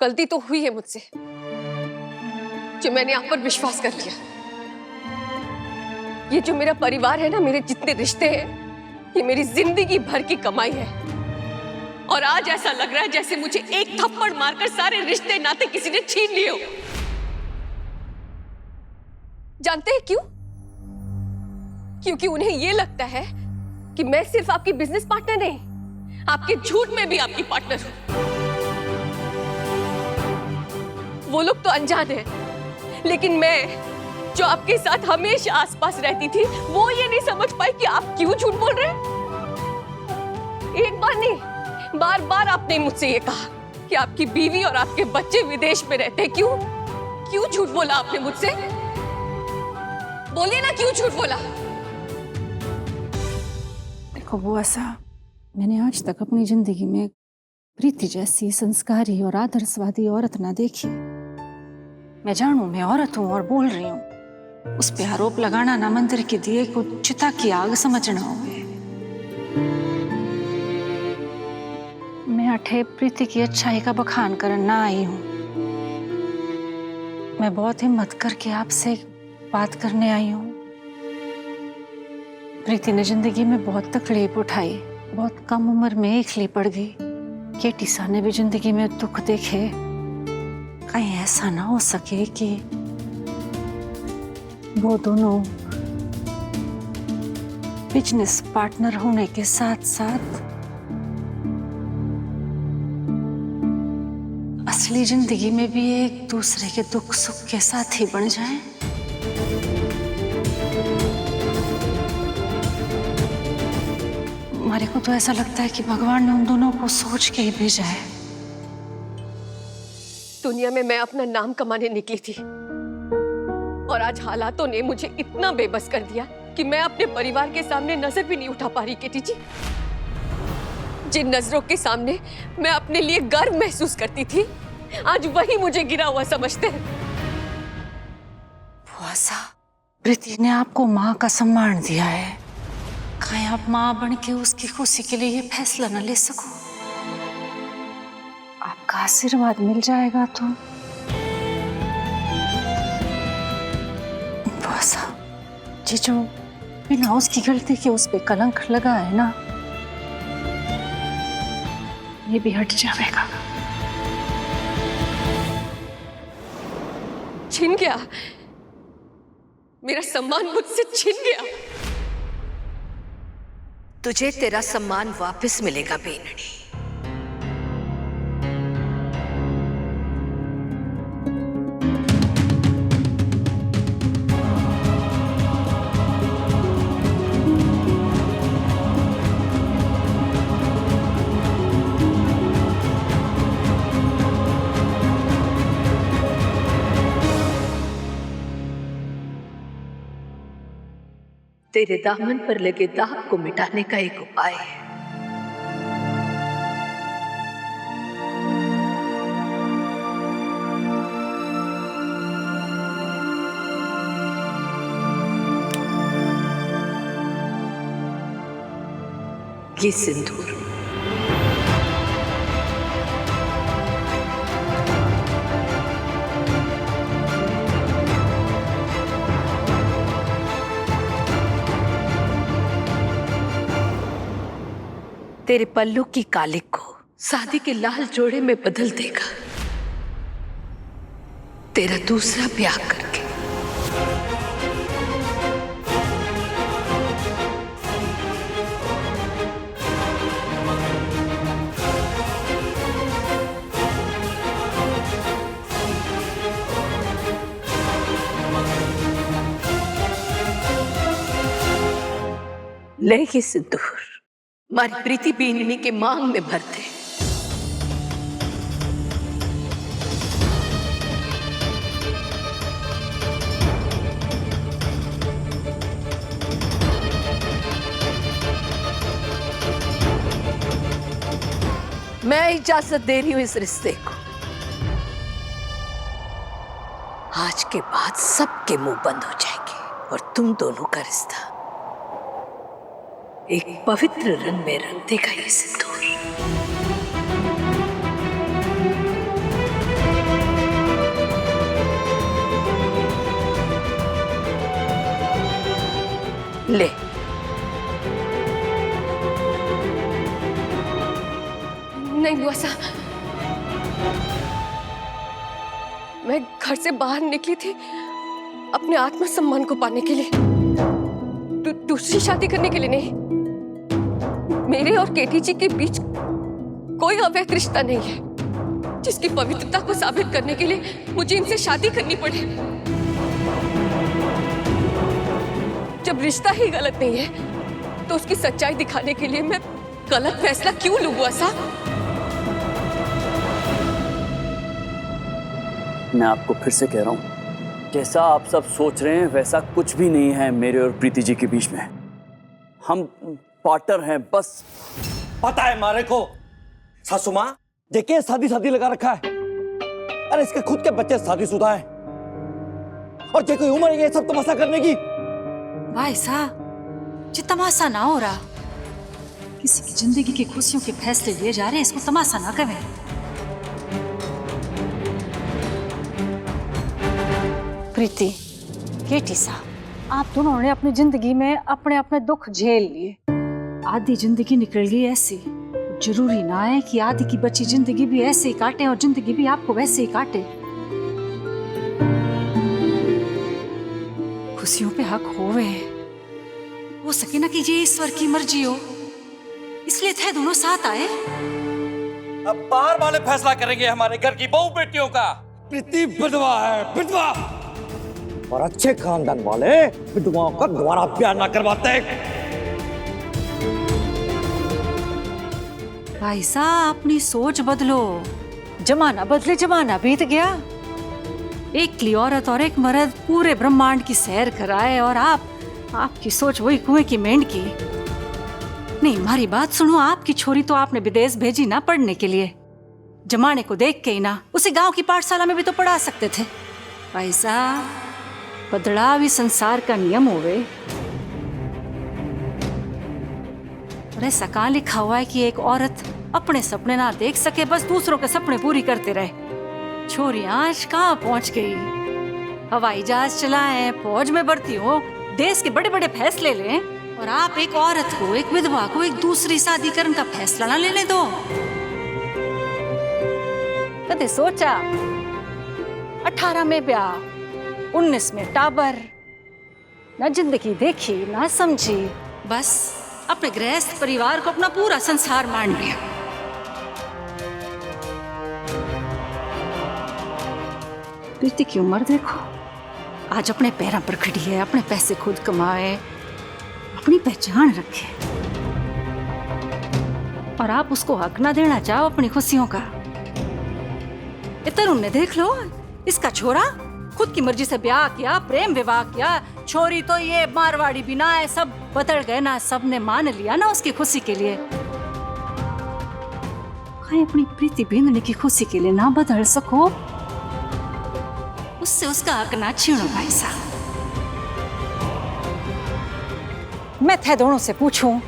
गलती तो हुई है मुझसे, जो मैंने आप पर विश्वास कर लिया। ये जो मेरा परिवार है ना, मेरे जितने रिश्ते हैं, ये मेरी जिंदगी भर की कमाई है। और आज ऐसा लग रहा है जैसे मुझे एक थप्पड़ मारकर सारे रिश्ते नाते किसी ने छीन लिए हो। जानते हैं क्यों? क्योंकि उन्हें यह लगता है कि मैं सिर्फ आपकी बिजनेस पार्टनर नहीं, आपके झूठ में भी आपकी पार्टनर हूं। वो लोग तो अनजान हैं, लेकिन मैं जो आपके साथ हमेशा आसपास रहती थी, वो ये नहीं समझ पाई कि आप क्यों झूठ बोल रहे हैं। एक बार नहीं, बार बार आपने मुझसे ये कहा कि आपकी बीवी और आपके बच्चे विदेश में रहते हैं। क्यों क्यों झूठ बोला आपने मुझसे? बोलिए ना, क्यों झूठ बोला? देखो बुआ साहब, मैंने आज तक अपनी जिंदगी में प्रीति जैसी संस्कारी और आदर्शवादी औरत ना देखी। मैं जानू मैं औरत हूँ और बोल रही हूँ, उस पे आरोप लगाना ना मंदिर के दिए को चिता की आग समझना हुए। मैं अठे प्रीति की अच्छाई का बखान करने ना आई हूँ। मैं बहुत हिम्मत करके आपसे बात करने आई हूँ। प्रीति ने जिंदगी में बहुत तकलीफ उठाई, बहुत कम उम्र में एकली पड़ गई। केटी सा ने भी जिंदगी में दुख देखे। कहीं ऐसा ना हो सके कि वो दोनों बिजनेस पार्टनर होने के साथ साथ असली जिंदगी में भी एक दूसरे के दुख सुख के साथी बन जाएं। हमारे को तो ऐसा लगता है कि भगवान ने उन दोनों को सोच के ही भेजा है। दुनिया में मैं अपना नाम कमाने निकली थी और आज हालातों ने मुझे इतना बेबस कर दिया कि मैं अपने परिवार के सामने नजर भी नहीं उठा पा रही। केटी जी, जिन नजरों के सामने मैं अपने लिए गर्व महसूस करती थी, आज वही मुझे गिरा हुआ समझते हैं। बुआ साहब, प्रीति ने आपको माँ का सम्मान दिया है। कहीं आप माँ बन के उसकी खुशी के लिए ये फैसला न ले सको? आपका आशीर्वाद मिल जाएगा तो। बुआ साहब, जी जो बिना उसकी गलती के उस पे कलंक लगा है ना, ये भी हट जाएगा। छिन गया मेरा सम्मान, मुझसे छिन गया। तुझे तेरा सम्मान वापस मिलेगा बेनड़ी। तेरे दामन पर लगे दाग को मिटाने का एक उपाय है। ये सिंदूर तेरे पल्लू की कालिक को शादी के लाल जोड़े में बदल देगा, तेरा दूसरा ब्याह करके। ले ये सिंदूर हमारी प्रीति बीननी के मांग में भर दे। मैं इजाजत दे रही हूं इस रिश्ते को। आज के बाद सबके मुंह बंद हो जाएंगे और तुम दोनों का रिश्ता एक पवित्र रंग में रंग देगा ये सिंदूर। ले। नहीं बुआ साहब, मैं घर से बाहर निकली थी अपने आत्मसम्मान को पाने के लिए, दूसरी शादी करने के लिए नहीं। मेरे और केटी जी के बीच कोई अवैध रिश्ता नहीं है जिसकी पवित्रता को साबित करने के लिए मुझे इनसे शादी करनी पड़े। जब रिश्ता ही गलत नहीं है तो उसकी सच्चाई दिखाने के लिए मैं गलत फैसला क्यों लूं बुआ साहब? मैं आपको फिर से कह रहा हूं, जैसा आप सब सोच रहे हैं वैसा कुछ भी नहीं है मेरे और प्रीति जी के बीच में। हम पार्टनर हैं बस। पता है मारे को सासू माँ देखिए शादी शादी लगा रखा है। अरे इसके खुद के बच्चे शादीशुदा हैं और जे कोई उम्र है ये सब तमाशा करने की। भाई साहब, ये तमाशा ना हो रहा। किसी की जिंदगी की खुशियों के फैसले लिए जा रहे हैं, इसको तमाशा ना कहें। प्रीति, केटी साहब, आप दोनों ने अपनी जिंदगी में अपने अपने दुख झेल लिए। आधी जिंदगी निकल गई ऐसी, जरूरी ना है कि आधी की बची जिंदगी भी ऐसे ही काटे और जिंदगी भी आपको वैसे ही काटे। खुशियों पे हक होवे, हो सके ना कि ये ईश्वर की मर्जी हो, इसलिए थे दोनों साथ आए। अब बाहर वाले फैसला करेंगे हमारे घर की बहू बेटियों का। प्रीति विधवा है, विधवा, और अच्छे खानदान वाले विधवाओं का दोबारा प्यार ना करवाते। भाई साहब, अपनी सोच बदलो। जमाना बदले, जमाना बीत गया। एक ली औरत और एक मर्द पूरे ब्रह्मांड की सैर कराए और आपकी सोच वही कुएं की मेंढकी। नहीं, हमारी बात सुनो। आपकी छोरी तो आपने विदेश भेजी ना पढ़ने के लिए, जमाने को देख के ही ना। उसे गांव की पाठशाला में भी तो पढ़ा सकते थे। भाई साहब, बदलाव ही संसार का नियम होवे। और ऐसा कहाँ लिखा हुआ है कि एक औरत अपने सपने ना देख सके, बस दूसरों के सपने पूरी करते रहे। छोरी आज कहाँ पहुंच गई? हवाई जहाज चलाएं, फौज में भर्ती हो, देश के बड़े बड़े फैसले लें, और आप एक औरत को, एक विधवा को एक दूसरी शादी करने का फैसला ना लेने दो। कदे सोचा 18 में ब्याह, 19 में टाबर, ना जिंदगी देखी ना समझी, बस अपने गृहस्थ परिवार को अपना पूरा संसार मान लिया। प्रीति की उम्र देखो, आज अपने पैरों पर खड़ी है, अपने पैसे खुद कमाए, अपनी पहचान रखे, और आप उसको हक ना देना चाहो अपनी खुशियों का। तरुण ने देख लो, इसका छोरा खुद की मर्जी से ब्याह किया, प्रेम विवाह किया। छोरी तो ये मारवाड़ी भी ना है, सब बदल गए ना, सब ने मान लिया ना उसकी खुशी के लिए। कहीं अपनी प्रीति बिंदनी की खुशी के लिए ना बदल सको, उससे उसका हक ना छीनो। भाई साहब, मैं थे दोनों से पूछूं,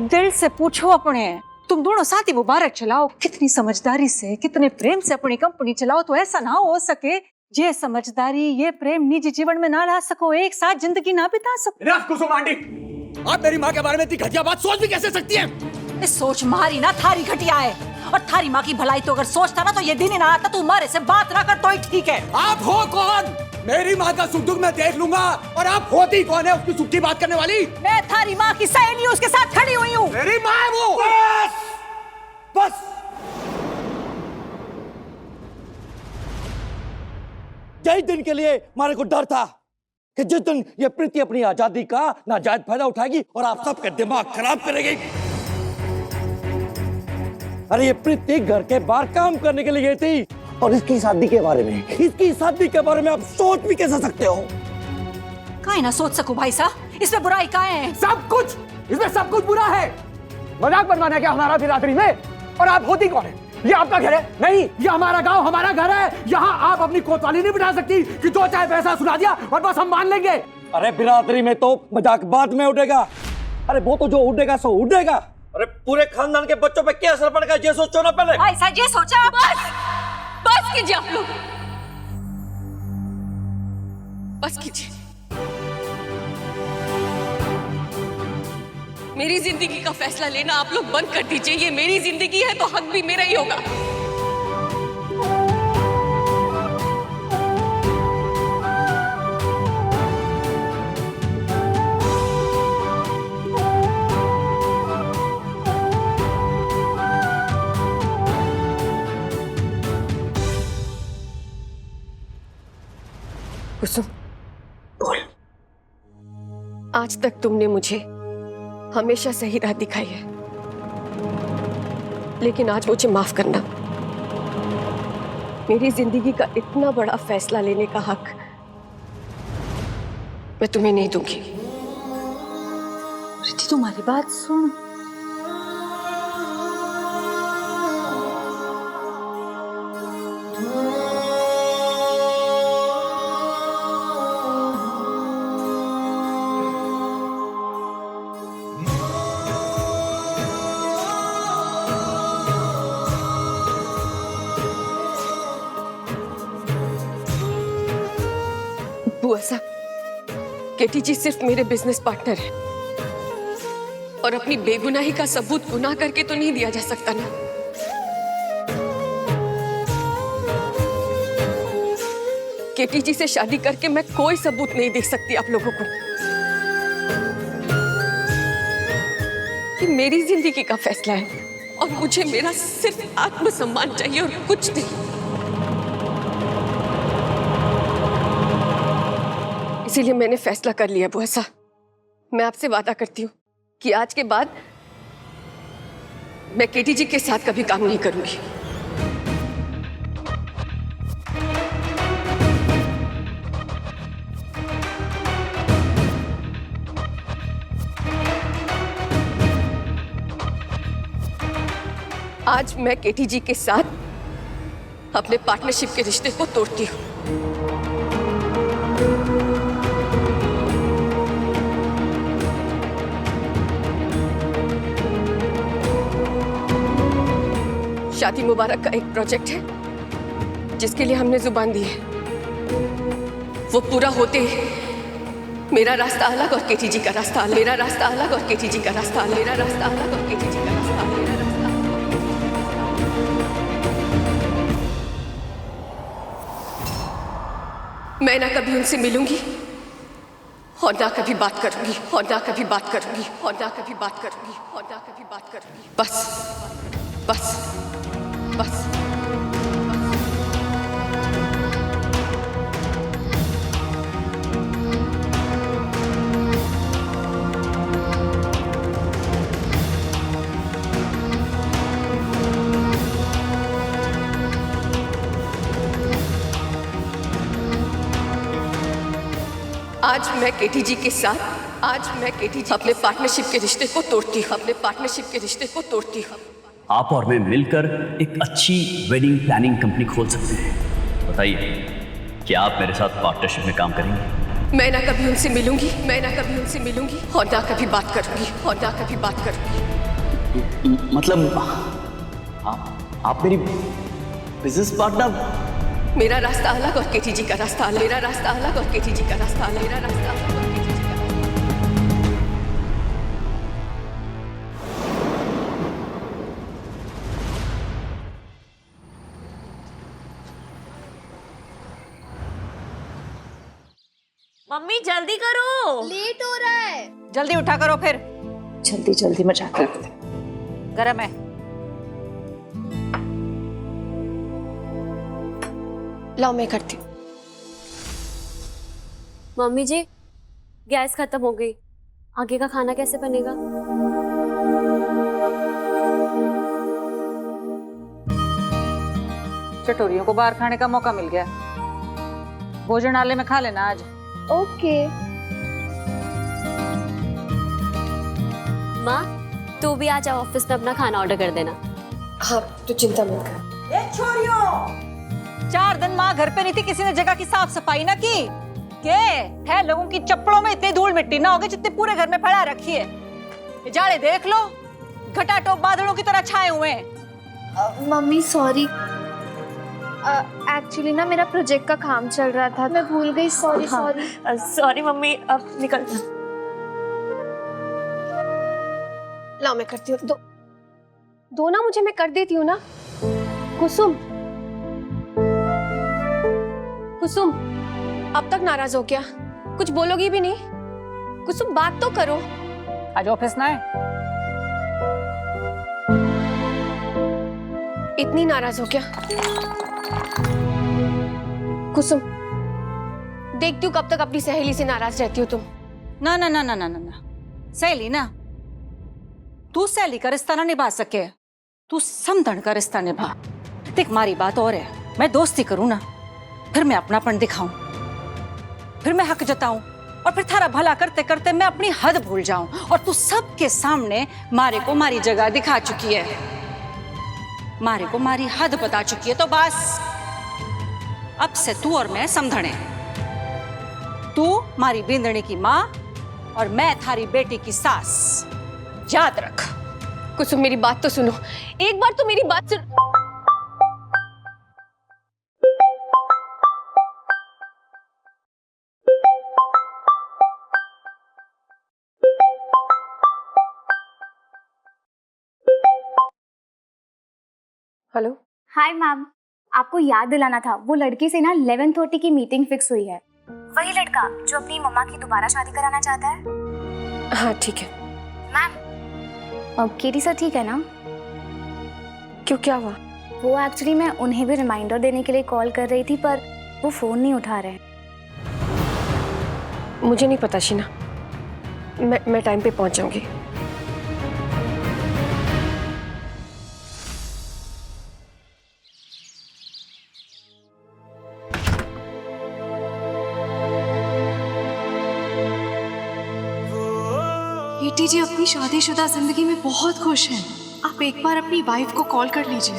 दिल से पूछो अपने, तुम दोनों साथ ही मुबारक चलाओ। कितनी समझदारी से, कितने प्रेम से अपनी कंपनी चलाओ, तो ऐसा ना हो सके ये समझदारी, ये प्रेम निजी जीवन में ना ला सको, एक साथ जिंदगी ना बिता सको। कुसुम आंटी, आप मेरी माँ के बारे में इतनी घटिया बात सोच भी कैसे सकती हैं? इस सोच मारी ना थारी घटिया है, और थारी माँ की भलाई तो अगर सोचता ना तो ये दिन ही ना आता। तू मारे से बात ना कर तो ही ठीक है। आप हो कौन? मेरी माँ का सुख दुख मैं देख लूंगा, और आप होती कौन है उसकी सुख की बात करने वाली? मैं थारी माँ की सहेली हूँ, उसके साथ खड़ी हुई हूँ। मेरी माँ है वो। बस बस, यही दिन के लिए मारे को डर था कि जिस दिन ये प्रीति अपनी आजादी का नाजायज फायदा उठाएगी और आप सबके दिमाग खराब करेगी। अरे ये प्रीति घर के बाहर काम करने के लिए गई थी, और इसकी शादी के बारे में, इसकी शादी के बारे में आप सोच भी कैसे सकते हो? काहे ना सोच सकूं भाई साहब, इसमें बुराई काहे है? सब कुछ, इसमें सब कुछ बुरा है। मजाक बनवाना क्या हमारा बिरादरी में? और आप होती कौन है? ये आपका घर है? नहीं, ये हमारा गांव, हमारा घर है। यहाँ आप अपनी कोतवाली नहीं बिठा सकती कि जो चाहे पैसा सुना दिया और बस हम मान लेंगे। अरे बिरादरी में तो मजाक बाद में उठेगा। अरे वो तो जो उठेगा सो उठेगा। अरे पूरे खानदान के बच्चों पे क्या असर पड़ेगा ये सोचो ना पहले। भाई साहब, ये सोचा? बस कीजिए आप लोग, बस कीजिए। मेरी जिंदगी का फैसला लेना आप लोग बंद कर दीजिए। ये मेरी जिंदगी है तो हक भी मेरा ही होगा। कुसुम, बोल। आज तक तुमने मुझे हमेशा सही राह दिखाई है, लेकिन आज मुझे माफ करना। मेरी जिंदगी का इतना बड़ा फैसला लेने का हक मैं तुम्हें नहीं दूंगी। प्रीति तुम्हारी बात सुन। बुआ साहब, केटी जी सिर्फ मेरे बिजनेस पार्टनर है और अपनी बेगुनाही का सबूत गुनाह करके तो नहीं दिया जा सकता ना। केटी जी से शादी करके मैं कोई सबूत नहीं दे सकती आप लोगों को कि मेरी जिंदगी का फैसला है और मुझे मेरा सिर्फ आत्मसम्मान चाहिए और कुछ नहीं। इसीलिए मैंने फैसला कर लिया बुआ साहब। मैं आपसे वादा करती हूँ कि आज के बाद मैं केटी जी के साथ कभी काम नहीं करूंगी। आज मैं केटी जी के साथ अपने पार्टनरशिप के रिश्ते को तोड़ती हूँ। शादी मुबारक का एक प्रोजेक्ट है जिसके लिए हमने जुबान दी है, वो पूरा होते ही मेरा रास्ता अलग और केटी जी का रास्ता अलग, मेरा रास्ता अलग और केटी जी का रास्ता अलग, मेरा रास्ता अलग और केटी जी का रास्ता अलग, मेरा रास्ता अलग। मैं ना कभी उनसे मिलूंगी और ना कभी बात करूंगी, और ना कभी बात करूंगी, और ना कभी बात करूंगी, और ना कभी बात करूंगी। बस बस बस। आज मैं केटी जी के साथ, आज मैं केटी जी अपने पार्टनरशिप के रिश्ते को तोड़ती हूँ, अपने पार्टनरशिप के रिश्ते को तोड़ती हूँ। आप और मैं मिलकर एक अच्छी वेडिंग प्लानिंग कंपनी खोल सकते हैं। बताइए, क्या आप मेरे साथ पार्टनरशिप में काम करेंगे? मैं ना कभी उनसे मिलूंगी, मैं ना कभी उनसे मिलूंगी और ना कभी बात करूंगी, और ना कभी बात करूंगी। मतलब आप मेरी बिजनेस पार्टनर? मेरा रास्ता अलग और केटी जी का रास्ता अलग, मेरा रास्ता अलग और केटी जी का रास्ता अलग, मेरा रास्ता अलग और केटी जी का रास्ता। मम्मी जल्दी करो, लेट हो रहा है। जल्दी उठा करो फिर। जल्दी जल्दी मजाक करते। गरम है। लाओ मैं करती हूँ। मम्मी जी गैस खत्म हो गई, आगे का खाना कैसे बनेगा? चटोरियों को बाहर खाने का मौका मिल गया, भोजनालय में खा लेना आज। ओके। माँ तू भी आ जाओ, ऑफिस में अपना खाना ऑर्डर कर देना। हाँ तो चिंता मत कर। 4 दिन माँ घर पे नहीं थी, किसी ने जगह की साफ सफाई ना की के है? लोगों की चप्पलों में इतनी धूल मिट्टी ना होगी जितने पूरे घर में फैला रखी है। ये जाड़े देख लो, घटाटोप बादलों की तरह छाए हुए हैं। मम्मी सॉरी, एक्चुअली ना मेरा प्रोजेक्ट का काम चल रहा था, मैं भूल गई। Sorry sorry. सॉरी मम्मी, अब निकल। लाओ मैं करती हूँ। दो ना मुझे, मैं कर देती हूँ ना। कुसुम, कुसुम, अब तक नाराज हो क्या? कुछ बोलोगी भी नहीं? कुसुम बात तो करो। आज ऑफिस ना है? इतनी नाराज हो क्या? कुसुम, देखती हूँ कब तक अपनी सहेली से नाराज रहती हो तुम। ना ना ना ना ना ना ना, सहेली ना, तू सहेली का रिश्ता ना निभा सके, तू समधन का रिश्ता निभा। देख मारी बात और है, मैं दोस्ती करूं ना, फिर मैं अपनापन दिखाऊं, फिर मैं हक जताऊं, और फिर थारा भला करते करते मैं अपनी हद भूल जाऊं। और तू सबके सामने मारे को मारी जगह दिखा चुकी है, मारे को मारी हद बता चुकी है। तो बस अब से तू और मैं समधने, तू मारी बींदनी की माँ और मैं थारी बेटी की सास, याद रख। कुसुम मेरी बात तो सुनो, एक बार तो मेरी बात सुन। हेलो। हाय मैम, आपको याद दिलाना था, वो लड़की से ना 11:30 की मीटिंग फिक्स हुई है। वही लड़का जो अपनी मम्मा की दोबारा शादी कराना चाहता है। हाँ ठीक है। मैम, अब केटी सर ठीक है ना? क्यों, क्या हुआ? वो एक्चुअली मैं उन्हें भी रिमाइंडर देने के लिए कॉल कर रही थी, पर वो फोन नहीं उठा रहे। मुझे नहीं पता शीना, मैं टाइम पे पहुंच जाऊंगी। बेटी जी अपनी शादीशुदा जिंदगी में बहुत खुश हैं। आप एक बार अपनी वाइफ को कॉल कर लीजिए।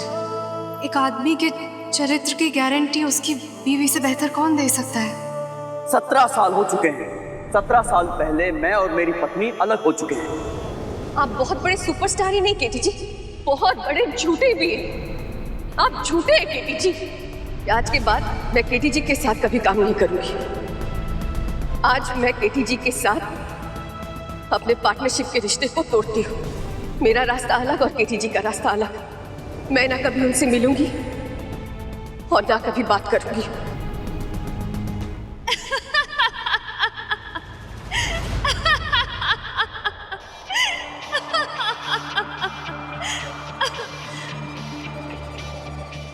एक आदमी के चरित्र की गारंटी उसकी बीवी से बेहतर कौन दे सकता है? 17 साल हो चुके हैं। 17 साल पहले मैं और मेरी पत्नी अलग हो चुके हैं। आप बहुत बड़े सुपरस्टार ही नहीं केटी जी, बहुत बड़े झूठे भी हैं। आप झूठे हैं केटी जी। आज के बाद मैं केटी जी के साथ कभी काम नहीं करूंगी। आज मैं केटी जी के साथ अपने पार्टनरशिप के रिश्ते को तोड़ती हूँ। मेरा रास्ता अलग और केटी जी का रास्ता अलग। मैं ना कभी उनसे मिलूंगी और ना कभी बात करूंगी।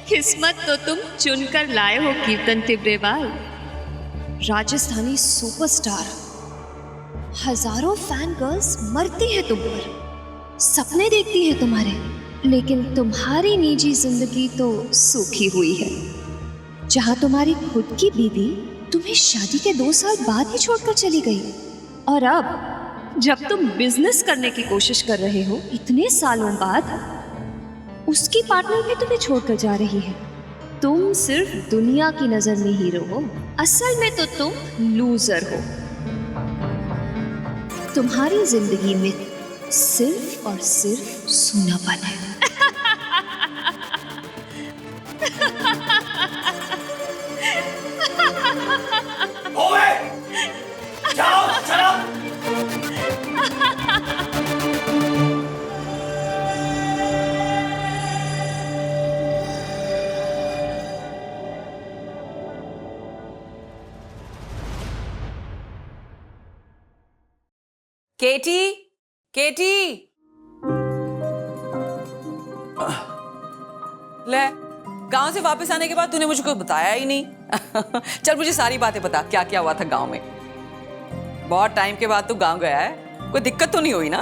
किस्मत तो तुम चुनकर लाए हो कीर्तन टिब्रेवाल, राजस्थानी सुपरस्टार। हजारों फैन गर्ल्स मरती हैं तुम पर, सपने देखती हैं तुम्हारे, लेकिन तुम्हारी निजी जिंदगी तो सूखी हुई है। जहां तुम्हारी खुद की बीवी तुम्हें शादी के 2 साल बाद ही छोड़कर चली गई, और अब जब तुम बिजनेस करने की कोशिश कर रहे हो इतने सालों बाद, उसकी पार्टनर भी तुम्हें छोड़कर जा रही है। तुम सिर्फ दुनिया की नजर में हीरो हो, असल में तो तुम लूजर हो। तुम्हारी जिंदगी में सिर्फ और सिर्फ सूनापन है। ओए, जाओ, चलो। केटी, केटी, ले, गांव से वापस आने के बाद तूने मुझे कुछ बताया ही नहीं। चल मुझे सारी बातें बता, क्या क्या हुआ था गांव में। बहुत टाइम के बाद तू गांव गया है, कोई दिक्कत तो नहीं हुई ना?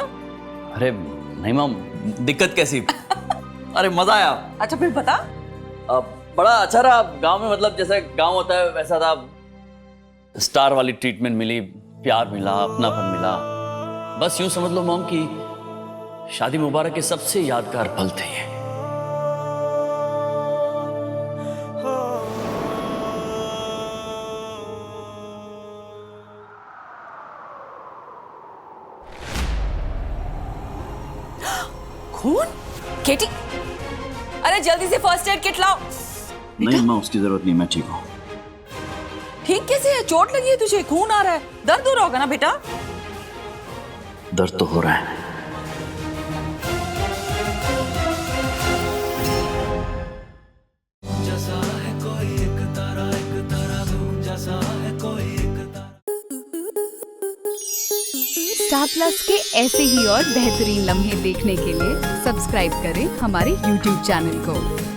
अरे नहीं माम, दिक्कत कैसी? अरे मजा आया। अच्छा फिर बता। बड़ा अच्छा रहा गांव में, मतलब जैसे गांव होता है वैसा था। स्टार वाली ट्रीटमेंट मिली, प्यार मिला, अपनापन मिला। बस यूं समझ लो मॉम कि शादी मुबारक के सबसे यादगार पल थे ये। खून? केटी, अरे जल्दी से फर्स्ट एड किट लाओ। नहीं माँ, उसकी जरूरत नहीं, मैं ठीक हूँ। ठीक कैसे है? चोट लगी है तुझे, खून आ रहा है, दर्द हो रहा होगा ना बेटा? दर्द तो हो रहा है। स्टार प्लस के ऐसे ही और बेहतरीन लम्हे देखने के लिए सब्सक्राइब करें हमारे YouTube चैनल को।